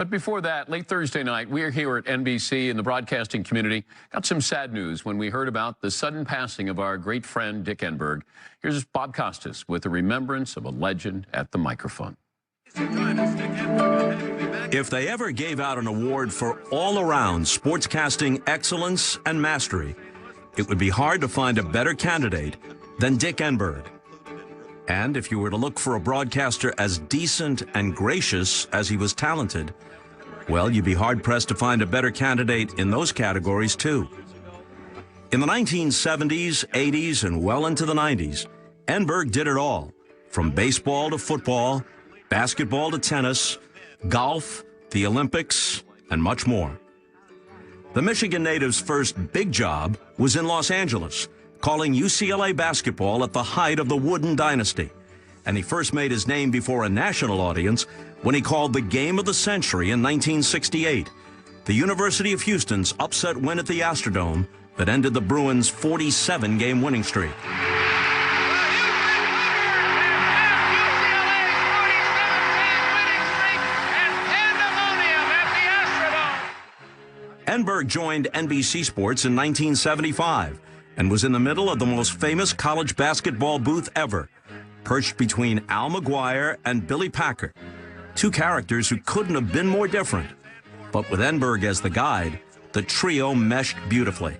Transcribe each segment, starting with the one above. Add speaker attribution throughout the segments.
Speaker 1: But before that, late Thursday night, we are here at NBC and the broadcasting community got some sad news when we heard about the sudden passing of our great friend, Dick Enberg. Here's Bob Costas with a remembrance of a legend at the microphone.
Speaker 2: If they ever gave out an award for all-around sportscasting excellence and mastery, it would be hard to find a better candidate than Dick Enberg. And if you were to look for a broadcaster as decent and gracious as he was talented, well, you'd be hard-pressed to find a better candidate in those categories, too. In the 1970s, 80s, and well into the 90s, Enberg did it all, from baseball to football, basketball to tennis, golf, the Olympics, and much more. The Michigan native's first big job was in Los Angeles, calling UCLA basketball at the height of the Wooden Dynasty. And he first made his name before a national audience when he called the game of the century in 1968, the University of Houston's upset win at the Astrodome that ended the Bruins' 47-game winning streak. Enberg joined NBC Sports in 1975 and was in the middle of the most famous college basketball booth ever, perched between Al McGuire and Billy Packer, two characters who couldn't have been more different. But with Enberg as the guide, the trio meshed beautifully.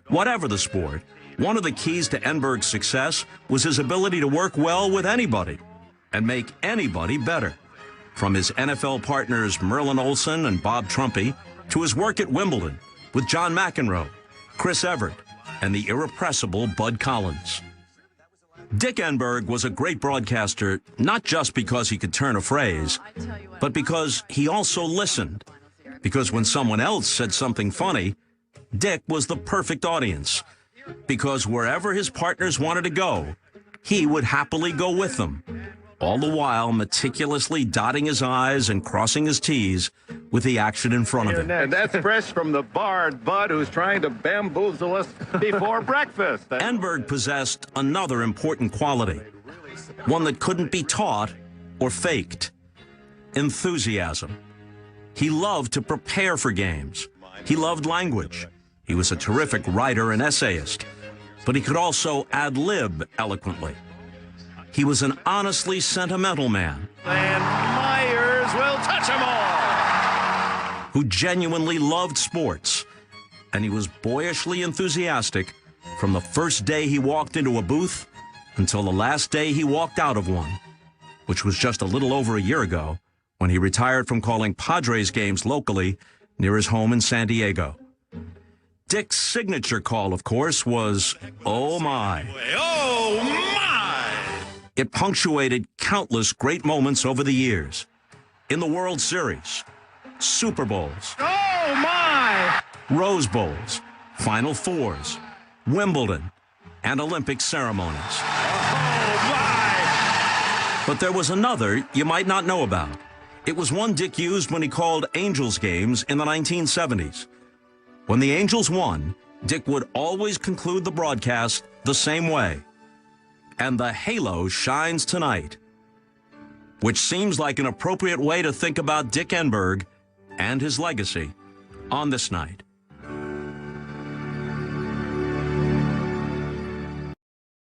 Speaker 2: Whatever the sport, one of the keys to Enberg's success was his ability to work well with anybody and make anybody better. From his NFL partners Merlin Olsen and Bob Trumpy to his work at Wimbledon with John McEnroe, Chris Evert, and the irrepressible Bud Collins. Dick Enberg was a great broadcaster, not just because he could turn a phrase, but because he also listened. Because when someone else said something funny, Dick was the perfect audience. Because wherever his partners wanted to go, he would happily go with them, all the while meticulously dotting his I's and crossing his T's with the action in front of him.
Speaker 3: And that's fresh from the barred Bud who's trying to bamboozle us before breakfast.
Speaker 2: Enberg possessed another important quality, one that couldn't be taught or faked: enthusiasm. He loved to prepare for games. He loved language. He was a terrific writer and essayist, but he could also ad-lib eloquently. He was an honestly sentimental man.
Speaker 3: And Myers will touch them all.
Speaker 2: Who genuinely loved sports. And he was boyishly enthusiastic from the first day he walked into a booth until the last day he walked out of one, which was just a little over a year ago when he retired from calling Padres games locally near his home in San Diego. Dick's signature call, of course, was, "Oh my."
Speaker 3: Oh my!
Speaker 2: It punctuated countless great moments over the years. In the World Series, Super Bowls,
Speaker 3: Oh my!
Speaker 2: Rose Bowls, Final Fours, Wimbledon, and Olympic ceremonies.
Speaker 3: Oh my!
Speaker 2: But there was another you might not know about. It was one Dick used when he called Angels games in the 1970s. When the Angels won, Dick would always conclude the broadcast the same way: "And the halo shines tonight," which seems like an appropriate way to think about Dick Enberg and his legacy on this night.